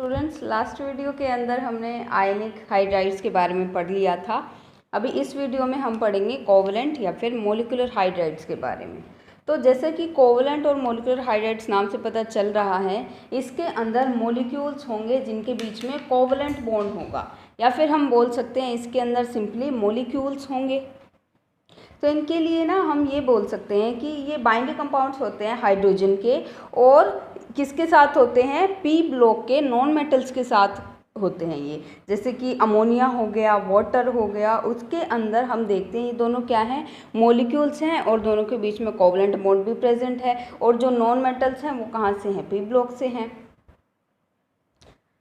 Students, last video के अंदर हमने आयनिक हाइड्राइड्स के बारे में पढ़ लिया था। अभी इस वीडियो में हम पढ़ेंगे कोवलेंट या फिर मोलिकुलर हाइड्राइड्स के बारे में। तो जैसे कि कोवलेंट और मोलिकुलर हाइड्राइड्स नाम से पता चल रहा है, इसके अंदर मोलिक्यूल्स होंगे जिनके बीच में कोवलेंट बॉन्ड होगा, या फिर हम बोल सकते हैं इसके अंदर सिंपली मोलिक्यूल्स होंगे। तो इनके लिए ना हम ये बोल सकते हैं कि ये बाइंडिंग कंपाउंड्स होते हैं हाइड्रोजन के, और किसके साथ होते हैं, पी ब्लॉक के नॉन मेटल्स के साथ होते हैं ये। जैसे कि अमोनिया हो गया, वाटर हो गया, उसके अंदर हम देखते हैं ये दोनों क्या हैं, मोलिक्यूल्स हैं, और दोनों के बीच में कोवलेंट बॉन्ड भी प्रेजेंट है। और जो नॉन मेटल्स हैं वो कहाँ से हैं, पी ब्लॉक से हैं।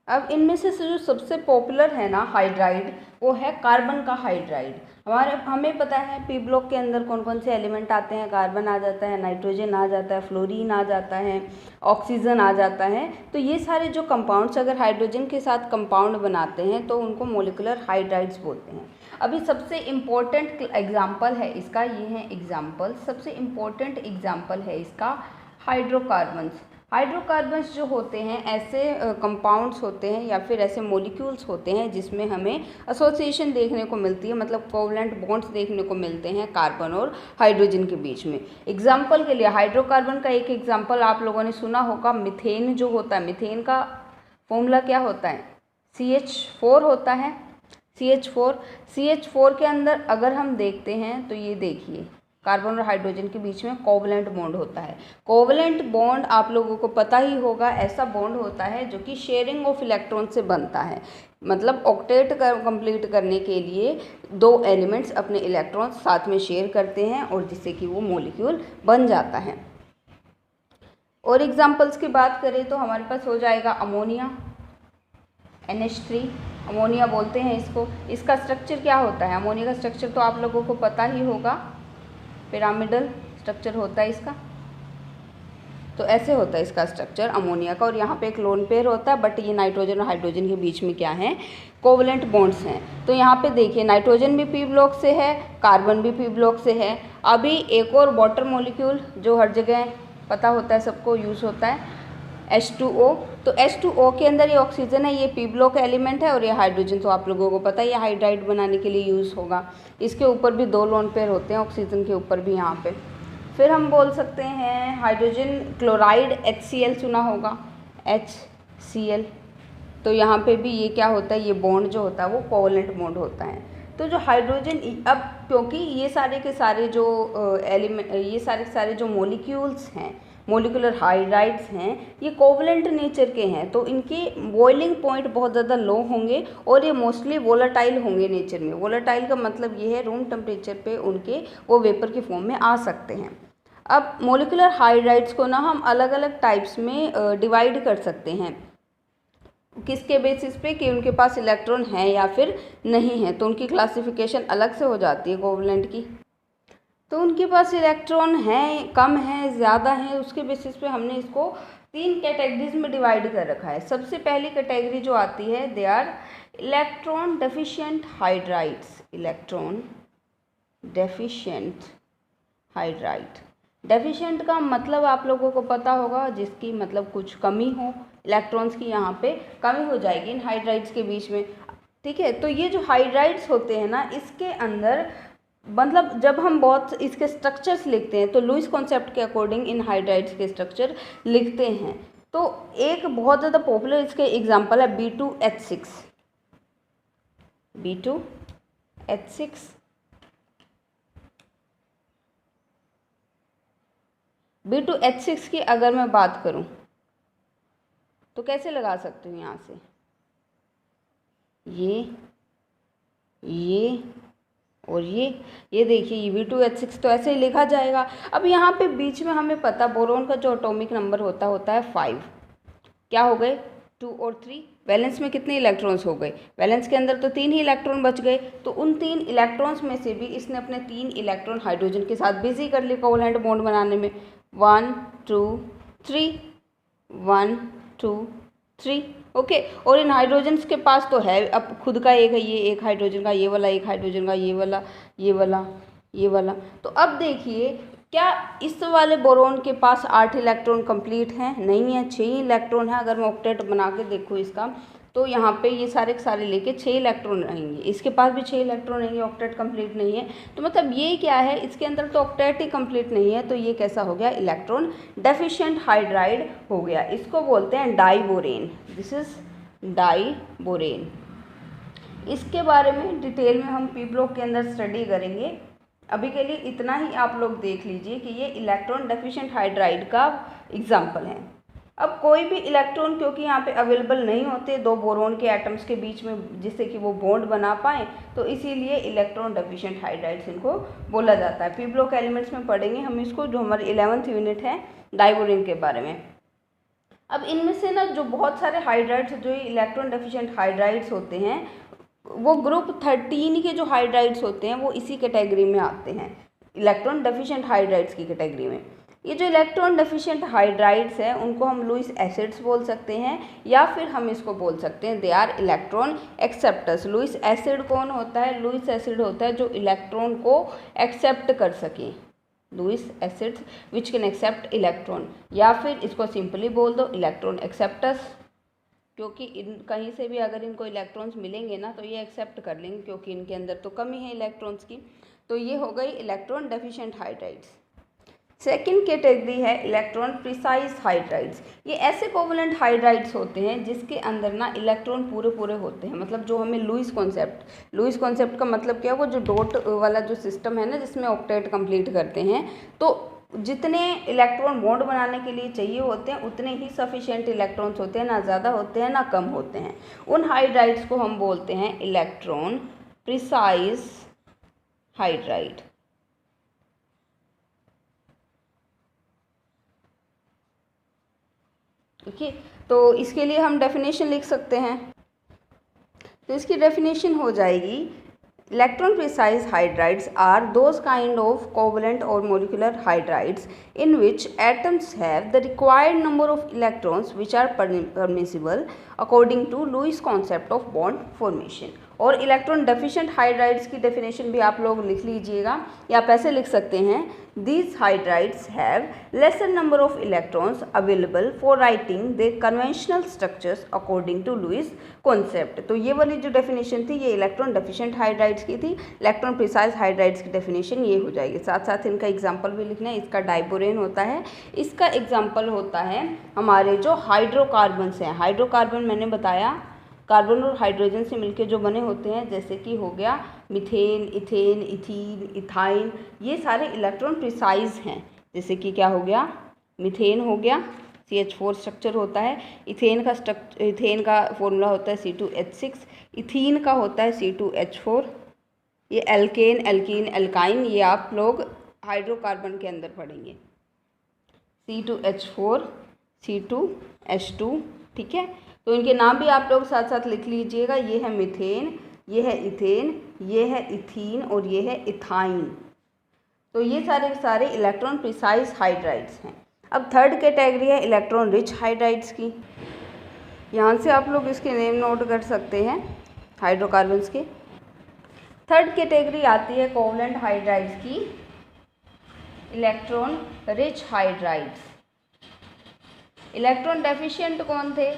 अब इनमें से जो सबसे पॉपुलर है ना हाइड्राइड, वो है कार्बन का हाइड्राइड। हमें पता है पी ब्लॉक के अंदर कौन कौन से एलिमेंट आते हैं, कार्बन आ जाता है, नाइट्रोजन आ जाता है, फ्लोरीन आ जाता है, ऑक्सीजन आ जाता है। तो ये सारे जो कंपाउंड्स अगर हाइड्रोजन के साथ कंपाउंड बनाते हैं तो उनको मोलिकुलर हाइड्राइड्स बोलते हैं। अभी सबसे इम्पोर्टेंट एग्जाम्पल है इसका, ये है एग्जाम्पल, सबसे इम्पोर्टेंट एग्जाम्पल है इसका हाइड्रोकार्बन्स। हाइड्रोकार्बन्स जो होते हैं ऐसे कंपाउंड्स होते हैं या फिर ऐसे मॉलिक्यूल्स होते हैं जिसमें हमें एसोसिएशन देखने को मिलती है, मतलब कोवलेंट बॉन्ड्स देखने को मिलते हैं कार्बन और हाइड्रोजन के बीच में। एग्जाम्पल के लिए हाइड्रोकार्बन का एक एग्जाम्पल आप लोगों ने सुना होगा, मिथेन जो होता है, मिथेन का फॉर्मूला क्या होता है, CH4 होता है। CH4 के अंदर अगर हम देखते हैं तो ये देखिए कार्बन और हाइड्रोजन के बीच में कोवलेंट बॉन्ड होता है। कोवलेंट बॉन्ड आप लोगों को पता ही होगा, ऐसा बॉन्ड होता है जो कि शेयरिंग ऑफ इलेक्ट्रॉन से बनता है। मतलब ऑक्टेट कंप्लीट करने के लिए दो एलिमेंट्स अपने इलेक्ट्रॉन साथ में शेयर करते हैं और जिससे कि वो मॉलिक्यूल बन जाता है। और एग्जाम्पल्स की बात करें तो हमारे पास हो जाएगा अमोनिया, NH3, अमोनिया बोलते हैं इसको। इसका स्ट्रक्चर क्या होता है, अमोनिया का स्ट्रक्चर तो आप लोगों को पता ही होगा, पिरामिडल स्ट्रक्चर होता है इसका। तो ऐसे होता है इसका स्ट्रक्चर अमोनिया का, और यहाँ पे एक लोन पेयर होता है, बट ये नाइट्रोजन और हाइड्रोजन के बीच में क्या है, कोवलेंट बॉन्ड्स हैं। तो यहाँ पे देखिए नाइट्रोजन भी पी ब्लॉक से है, कार्बन भी पी ब्लॉक से है। अभी एक और वाटर मॉलिक्यूल जो हर जगह पता होता है, सबको यूज़ होता है, H2O। तो H2O के अंदर ये ऑक्सीजन है, ये पी ब्लॉक एलिमेंट है, और ये हाइड्रोजन तो आप लोगों को पता है ये हाइड्राइड बनाने के लिए यूज़ होगा। इसके ऊपर भी दो लोन पेयर होते हैं, ऑक्सीजन के ऊपर भी यहाँ पे। फिर हम बोल सकते हैं हाइड्रोजन क्लोराइड, HCl सुना होगा, HCl। तो यहाँ पे भी ये क्या होता है, ये बॉन्ड जो होता है वो कोवलेंट बॉन्ड होता है। तो जो हाइड्रोजन, अब क्योंकि ये सारे के सारे जो एलिमेंट, ये सारे के सारे जो मॉलिक्यूल्स हैं, मोलिकुलर हाइड्राइड्स हैं, ये कोवलेंट नेचर के हैं, तो इनके बॉइलिंग पॉइंट बहुत ज़्यादा लो होंगे और ये मोस्टली वोलाटाइल होंगे नेचर में। वोलाटाइल का मतलब ये है रूम टेम्परेचर पे उनके वो वेपर के फॉर्म में आ सकते हैं। अब मोलिकुलर हाइड्राइड्स को ना हम अलग अलग टाइप्स में डिवाइड कर सकते हैं, किसके बेसिस पे कि उनके पास इलेक्ट्रॉन है या फिर नहीं है, तो उनकी क्लासिफिकेशन अलग से हो जाती है कोवलेंट की। तो उनके पास इलेक्ट्रॉन हैं, कम है, ज़्यादा है, उसके बेसिस पे हमने इसको 3 कैटेगरीज में डिवाइड कर रखा है। सबसे पहली कैटेगरी जो आती है, they are electron deficient hydrides. Electron deficient hydride, deficient का मतलब आप लोगों को पता होगा, जिसकी मतलब कुछ कमी हो, इलेक्ट्रॉन्स की यहाँ पे कमी हो जाएगी इन हाइड्राइड्स के बीच में, ठीक है। तो ये जो हाइड्राइड्स होते हैं ना, इसके अंदर मतलब जब हम बहुत इसके स्ट्रक्चर्स लिखते हैं तो लुईस कॉन्सेप्ट के अकॉर्डिंग इन हाइड्राइड्स के स्ट्रक्चर लिखते हैं। तो एक बहुत ज़्यादा पॉपुलर इसके एग्जांपल है B2H6। B2H6, B2H6 की अगर मैं बात करूं तो कैसे लगा सकती हूँ, यहाँ से ये और ये देखिए, ये B2H6 तो ऐसे ही लिखा जाएगा। अब यहाँ पे बीच में हमें पता, बोरोन का जो एटॉमिक नंबर होता है 5। क्या हो गए, 2 और 3। वैलेंस में कितने इलेक्ट्रॉन्स हो गए, वैलेंस के अंदर तो 3 ही इलेक्ट्रॉन बच गए। तो उन 3 इलेक्ट्रॉन्स में से भी इसने अपने 3 इलेक्ट्रॉन हाइड्रोजन के साथ बिजी कर लिए कोवलेंट बॉन्ड बनाने में। 1 2 3, 1 2 3, ओके। और इन हाइड्रोजन्स के पास तो है अब खुद का एक है, ये एक हाइड्रोजन का ये वाला, एक हाइड्रोजन का ये वाला, ये वाला, ये वाला। तो अब देखिए क्या इस वाले बोरोन के पास 8 इलेक्ट्रॉन कंप्लीट हैं? नहीं है, 6 इलेक्ट्रॉन है। अगर मैं ऑक्टेट बना के देखूँ इसका, तो यहाँ पे ये सारे के सारे लेके 6 इलेक्ट्रॉन रहेंगे, इसके पास भी 6 इलेक्ट्रॉन रहेंगे, ऑक्टेट कंप्लीट नहीं है। तो मतलब ये क्या है, इसके अंदर तो ऑक्टेट ही कंप्लीट नहीं है, तो ये कैसा हो गया, इलेक्ट्रॉन डेफिशिएंट हाइड्राइड हो गया। इसको बोलते हैं डाइबोरेन। This is diborane. इसके बारे में डिटेल में हम पी ब्लॉक के अंदर स्टडी करेंगे। अभी के लिए इतना ही आप लोग देख लीजिए कि ये इलेक्ट्रॉन डेफिशिएंट हाइड्राइड का एग्जाम्पल है। अब कोई भी इलेक्ट्रॉन क्योंकि यहाँ पे अवेलेबल नहीं होते दो बोरोन के एटम्स के बीच में जिससे कि वो बॉन्ड बना पाए, तो इसीलिए इलेक्ट्रॉन डेफिशिएंट हाइड्राइड्स इनको बोला जाता है। पी ब्लॉक एलिमेंट्स में पढ़ेंगे हम इसको, जो हमारी 11th यूनिट है डाइबोरेन के बारे में। अब इनमें से ना जो बहुत सारे हाइड्राइड्स जो इलेक्ट्रॉन डेफिशिएंट हाइड्राइड्स होते हैं, वो ग्रुप 13 के जो हाइड्राइड्स होते हैं वो इसी कैटेगरी में आते हैं, इलेक्ट्रॉन डेफिशिएंट हाइड्राइड्स की कैटेगरी में। ये जो इलेक्ट्रॉन डेफिशिएंट हाइड्राइड्स हैं उनको हम लुईस एसिड्स बोल सकते हैं, या फिर हम इसको बोल सकते हैं they are electron acceptors. Lewis acid कौन होता है? लुईस एसिड होता है जो इलेक्ट्रॉन को एक्सेप्ट कर सके, Lewis acids which can accept electron, या फिर इसको सिंपली बोल दो इलेक्ट्रॉन एक्सेप्टर्स, क्योंकि इन कहीं से भी अगर इनको इलेक्ट्रॉन्स मिलेंगे ना तो ये एक्सेप्ट कर लेंगे, क्योंकि इनके अंदर तो कमी है इलेक्ट्रॉन्स की। तो ये हो गई electron deficient hydrides. Second category है इलेक्ट्रॉन प्रिसाइज हाइड्राइड्स। ये ऐसे कोवलेंट हाइड्राइड्स होते हैं जिसके अंदर ना इलेक्ट्रॉन पूरे पूरे होते हैं, मतलब जो हमें लुईस कॉन्सेप्ट का मतलब क्या है, वो जो डॉट वाला जो सिस्टम है ना जिसमें ऑक्टेट कंप्लीट करते हैं, तो जितने इलेक्ट्रॉन बॉन्ड बनाने के लिए चाहिए होते हैं उतने ही सफिशिएंट इलेक्ट्रॉन्स होते हैं, ना ज़्यादा होते हैं ना कम होते हैं। उन हाइड्राइड्स को हम बोलते हैं इलेक्ट्रॉन प्रिसाइज हाइड्राइड। ओके, तो इसके लिए हम डेफिनेशन लिख सकते हैं। तो इसकी डेफिनेशन हो जाएगी, electron precise hydrides are those kind of covalent और molecular hydrides in which atoms have the required number of electrons which are permissible according to Lewis concept of bond formation। और electron deficient hydrides की definition भी आप लोग लिख लीजिएगा, या आप ऐसे लिख सकते हैं, these hydrides have lesser number of electrons available for writing their conventional structures according to Lewis concept। तो ये वाली जो डेफिनेशन थी ये इलेक्ट्रॉन डेफिशिएंट हाइड्राइड्स की थी। इलेक्ट्रॉन प्रिसाइज हाइड्राइड्स की डेफिनेशन ये हो जाएगी। साथ साथ इनका एग्जाम्पल भी लिखना है। इसका डाइबोरेन होता है, इसका एग्जाम्पल होता है हमारे जो हाइड्रोकार्बन्स हैं। हाइड्रोकार्बन मैंने बताया कार्बन और हाइड्रोजन से मिलकर जो बने होते हैं, जैसे कि हो गया मीथेन, इथेन, इथीन, इथाइन, ये सारे इलेक्ट्रॉन प्रिसाइज हैं। जैसे कि क्या हो गया, मीथेन हो गया, CH4 स्ट्रक्चर होता है। इथेन का फॉर्मूला होता है C2H6। इथीन का होता है C2H4। ये एल्केन, एल्कीन, एल्काइन, ये आप लोग हाइड्रोकार्बन के अंदर पढ़ेंगे, C2H4, C2H2। ठीक है, तो इनके नाम भी आप लोग साथ साथ लिख लीजिएगा। ये है मीथेन, ये है इथेन, ये है इथीन और ये है इथाइन। तो ये सारे सारे इलेक्ट्रॉन प्रिसाइज हाइड्राइड्स हैं। अब थर्ड कैटेगरी है इलेक्ट्रॉन रिच हाइड्राइड्स की। यहाँ से आप लोग इसके नेम नोट कर सकते हैं हाइड्रोकार्बन्स के। थर्ड कैटेगरी आती है कोवलेंट हाइड्राइड्स की, electron rich hydrides. Electron deficient कौन थे?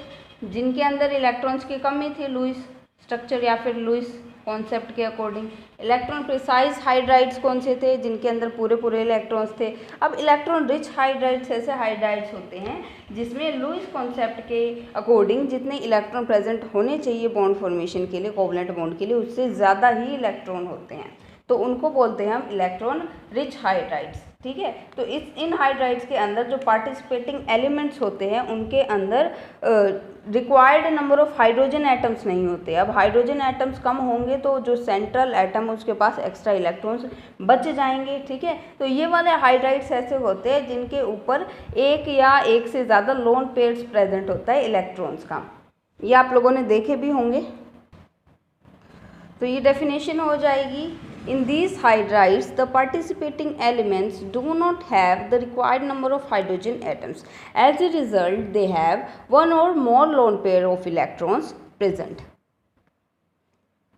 जिनके अंदर इलेक्ट्रॉन्स की कमी थी लुईस स्ट्रक्चर या फिर लुईस कॉन्सेप्ट के अकॉर्डिंग। इलेक्ट्रॉन प्रिसाइज हाइड्राइड्स कौन से थे? जिनके अंदर पूरे पूरे इलेक्ट्रॉन्स थे। अब इलेक्ट्रॉन रिच हाइड्राइड्स ऐसे हाइड्राइड्स होते हैं जिसमें लुईस कॉन्सेप्ट के अकॉर्डिंग जितने इलेक्ट्रॉन प्रेजेंट होने चाहिए बॉन्ड फॉर्मेशन के लिए, कोवलेंट बॉन्ड के लिए, उससे ज़्यादा ही इलेक्ट्रॉन होते हैं, तो उनको बोलते हैं हम इलेक्ट्रॉन रिच हाइड्राइड्स। ठीक है, तो इन हाइड्राइड्स के अंदर जो पार्टिसिपेटिंग एलिमेंट्स होते हैं उनके अंदर required number of hydrogen atoms नहीं होते। अब हाइड्रोजन एटम्स कम होंगे तो जो सेंट्रल एटम उसके पास एक्स्ट्रा इलेक्ट्रॉन्स बच जाएंगे। ठीक है, तो ये वाले हाइड्राइड्स ऐसे होते हैं जिनके ऊपर एक या एक से ज़्यादा लोन पेयर्स प्रेजेंट होता है इलेक्ट्रॉन्स का। ये आप लोगों ने देखे भी होंगे। तो ये डेफिनेशन हो जाएगी, in these hydrides the participating elements do not have the required number of hydrogen atoms. As a result they have one or more lone pair of electrons present.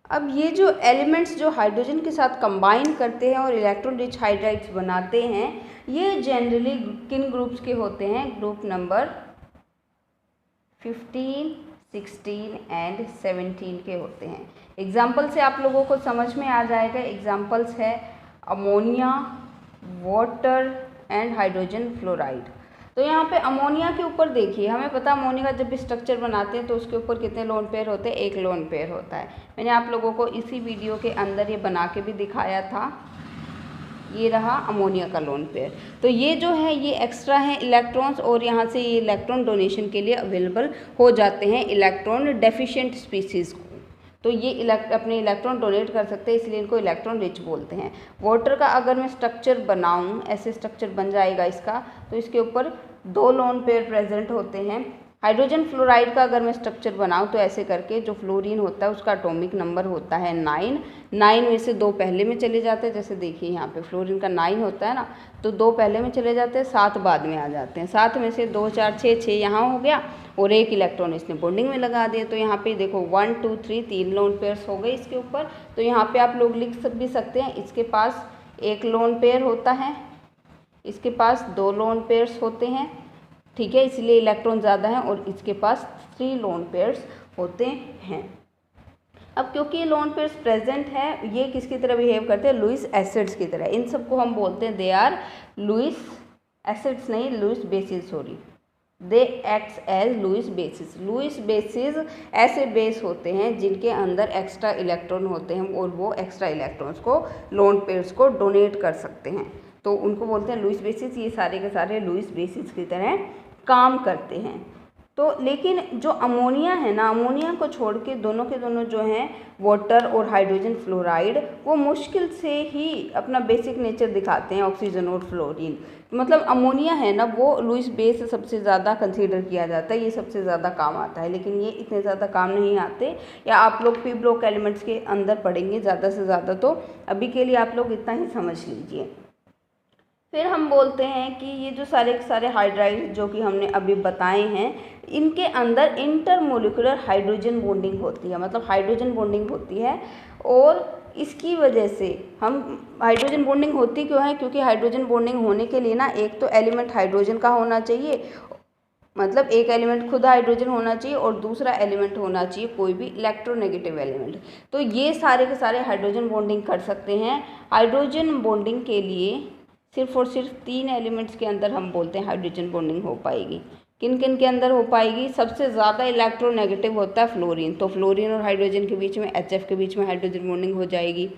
अब ये जो एलिमेंट्स जो हाइड्रोजन के साथ combine करते हैं और electron rich hydrides बनाते हैं, ये जनरली किन ग्रुप्स के होते हैं? ग्रुप नंबर 15, 16 एंड 17 के होते हैं। एग्जाम्पल से आप लोगों को समझ में आ जाएगा। एग्जाम्पल्स है ammonia, water and hydrogen fluoride. तो यहाँ पे अमोनिया के ऊपर देखिए, हमें पता है अमोनिया का जब भी स्ट्रक्चर बनाते हैं तो उसके ऊपर कितने लोन पेयर होते हैं? एक लोन पेयर होता है। मैंने आप लोगों को इसी वीडियो के अंदर ये बना के भी दिखाया था। ये रहा अमोनिया का लोन पेयर। तो ये जो है ये एक्स्ट्रा है इलेक्ट्रॉन्स, और यहाँ से ये इलेक्ट्रॉन डोनेशन के लिए अवेलेबल हो जाते हैं इलेक्ट्रॉन डेफिशिएंट स्पीसीज़ को। तो ये अपने इलेक्ट्रॉन डोनेट कर सकते हैं, इसलिए इनको इलेक्ट्रॉन रिच बोलते हैं। वाटर का अगर मैं स्ट्रक्चर बनाऊं, ऐसे स्ट्रक्चर बन जाएगा इसका, तो इसके ऊपर 2 लोन पेयर प्रेजेंट होते हैं। हाइड्रोजन फ्लोराइड का अगर मैं स्ट्रक्चर बनाऊं तो ऐसे करके, जो फ्लोरीन होता है उसका एटॉमिक नंबर होता है 9 में से 2 पहले में चले जाते हैं। जैसे देखिए यहाँ पे फ्लोरीन का 9 होता है ना, तो 2 पहले में चले जाते हैं, 7 बाद में आ जाते हैं। 7 में से 2 4 6 यहाँ हो गया और 1 इलेक्ट्रॉन इसने बॉन्डिंग में लगा दिया। तो यहाँ पे देखो 1 2 3 3 लोन पेयर्स हो गए इसके ऊपर। तो यहाँ पे आप लोग लिख भी सकते हैं, इसके पास 1 लोन पेयर होता है, इसके पास 2 लोन पेयर्स होते हैं, ठीक है, इसलिए इलेक्ट्रॉन ज़्यादा है, और इसके पास 3 लोन पेयर्स होते हैं। अब क्योंकि ये लोन पेयर्स प्रेजेंट है, ये किसकी तरह बिहेव करते हैं? लुईस एसिड्स की तरह। इन सबको हम बोलते हैं दे आर लुईस एसिड्स, नहीं Lewis bases, sorry, they acts as Lewis bases. Lewis bases ऐसे बेस होते हैं जिनके अंदर एक्स्ट्रा इलेक्ट्रॉन होते हैं, और वो एक्स्ट्रा इलेक्ट्रॉन्स को लोन पेयर्स को डोनेट कर सकते हैं, तो उनको बोलते हैं लुईस बेसिस। ये सारे के सारे लुईस बेसिस की तरह काम करते हैं। तो लेकिन जो अमोनिया है ना, अमोनिया को छोड़ के दोनों के दोनों जो हैं वाटर और हाइड्रोजन फ्लोराइड, वो मुश्किल से ही अपना बेसिक नेचर दिखाते हैं, ऑक्सीजन और फ्लोरीन। मतलब अमोनिया है ना, वो लुईस बेस सबसे ज़्यादा कंसीडर किया जाता है, ये सबसे ज़्यादा काम आता है, लेकिन ये इतने ज़्यादा काम नहीं आते, या आप लोग पी ब्लॉक एलिमेंट्स के अंदर पढ़ेंगे ज़्यादा से ज़्यादा। तो अभी के लिए आप लोग इतना ही समझ लीजिए। फिर हम बोलते हैं कि ये जो सारे के सारे हाइड्राइड जो कि हमने अभी बताए हैं, इनके अंदर इंटरमोलिकुलर हाइड्रोजन बॉन्डिंग होती है, मतलब हाइड्रोजन बॉन्डिंग होती है। और इसकी वजह से हम हाइड्रोजन बॉन्डिंग होती क्यों है? क्योंकि हाइड्रोजन बॉन्डिंग होने के लिए ना, एक तो एलिमेंट हाइड्रोजन का होना चाहिए, मतलब एक एलिमेंट खुद हाइड्रोजन होना चाहिए, और दूसरा एलिमेंट होना चाहिए कोई भी इलेक्ट्रोनेगेटिव एलिमेंट। तो ये सारे के सारे हाइड्रोजन बॉन्डिंग कर सकते हैं। हाइड्रोजन बॉन्डिंग के लिए सिर्फ और सिर्फ 3 एलिमेंट्स के अंदर हम बोलते हैं हाइड्रोजन बॉन्डिंग हो पाएगी। किन किन के अंदर हो पाएगी? सबसे ज़्यादा इलेक्ट्रोनेगेटिव होता है फ्लोरीन, तो फ्लोरीन और हाइड्रोजन के बीच में, HF के बीच में हाइड्रोजन बॉन्डिंग हो जाएगी।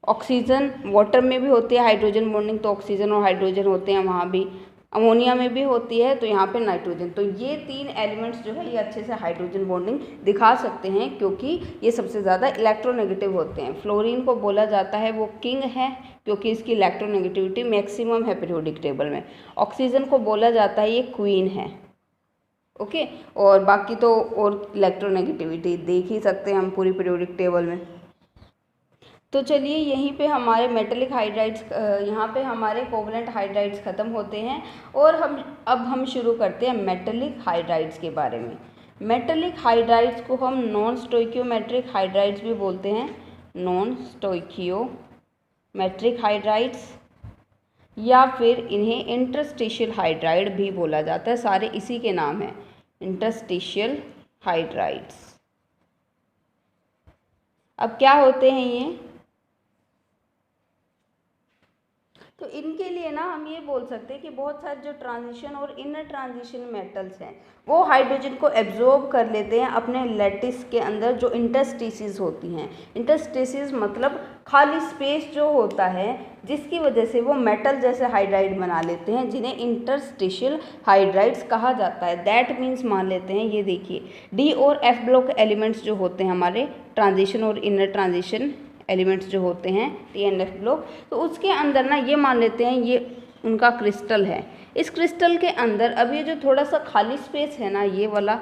ऑक्सीजन, वाटर में भी होती है हाइड्रोजन बॉन्डिंग, तो ऑक्सीजन और हाइड्रोजन होते हैं वहाँ भी। अमोनिया में भी होती है, तो यहाँ पे नाइट्रोजन। तो ये 3 एलिमेंट्स जो है ये अच्छे से हाइड्रोजन बॉन्डिंग दिखा सकते हैं, क्योंकि ये सबसे ज़्यादा इलेक्ट्रोनेगेटिव होते हैं। फ्लोरीन को बोला जाता है वो किंग है, क्योंकि इसकी इलेक्ट्रोनेगेटिविटी मैक्सिमम है पीरियोडिक टेबल में। ऑक्सीजन को बोला जाता है ये क्वीन है, ओके। और बाकी तो और इलेक्ट्रोनेगेटिविटी देख ही सकते हैं हम पूरी पीरियोडिक टेबल में। तो चलिए यहीं पे हमारे मेटेलिक हाइड्राइड्स, यहाँ पे हमारे कोवलेंट हाइड्राइड्स ख़त्म होते हैं, और अब हम शुरू करते हैं मेटेलिक हाइड्राइड्स के बारे में। मेटेलिक हाइड्राइड्स को हम नॉन स्टोइकियोमेट्रिक हाइड्राइड्स भी बोलते हैं, नॉन स्टोइकियोमेट्रिक हाइड्राइड्स, या फिर इन्हें इंटरस्टिशियल हाइड्राइड भी बोला जाता है। सारे इसी के नाम हैं, इंटरस्टिशियल हाइड्राइड्स। अब क्या होते हैं ये? तो इनके लिए ना हम ये बोल सकते हैं कि बहुत सारे जो ट्रांजिशन और इनर ट्रांजिशन मेटल्स हैं वो हाइड्रोजन को एब्जॉर्ब कर लेते हैं अपने लैटिस के अंदर, जो इंटरस्टिसेस होती हैं। इंटरस्टिसेस मतलब खाली स्पेस जो होता है, जिसकी वजह से वो मेटल जैसे हाइड्राइड बना लेते हैं, जिन्हें इंटरस्टिशियल हाइड्राइड्स कहा जाता है। दैट मीन्स मान लेते हैं, ये देखिए डी और एफ ब्लॉक एलिमेंट्स जो होते हैं हमारे ट्रांजिशन और इनर ट्रांजिशन एलिमेंट्स जो होते हैं टी एंड एफ ब्लॉक, तो उसके अंदर ना ये मान लेते हैं ये उनका क्रिस्टल है। इस क्रिस्टल के अंदर अब ये जो थोड़ा सा खाली स्पेस है ना, ये वाला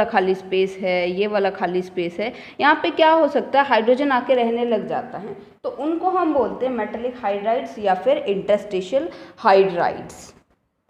खाली स्पेस है, ये वाला खाली स्पेस है, यहाँ पे क्या हो सकता है? हाइड्रोजन आके रहने लग जाता है, तो उनको हम बोलते हैं मेटेलिक हाइड्राइड्स या फिर इंटरस्टिशियल हाइड्राइड्स।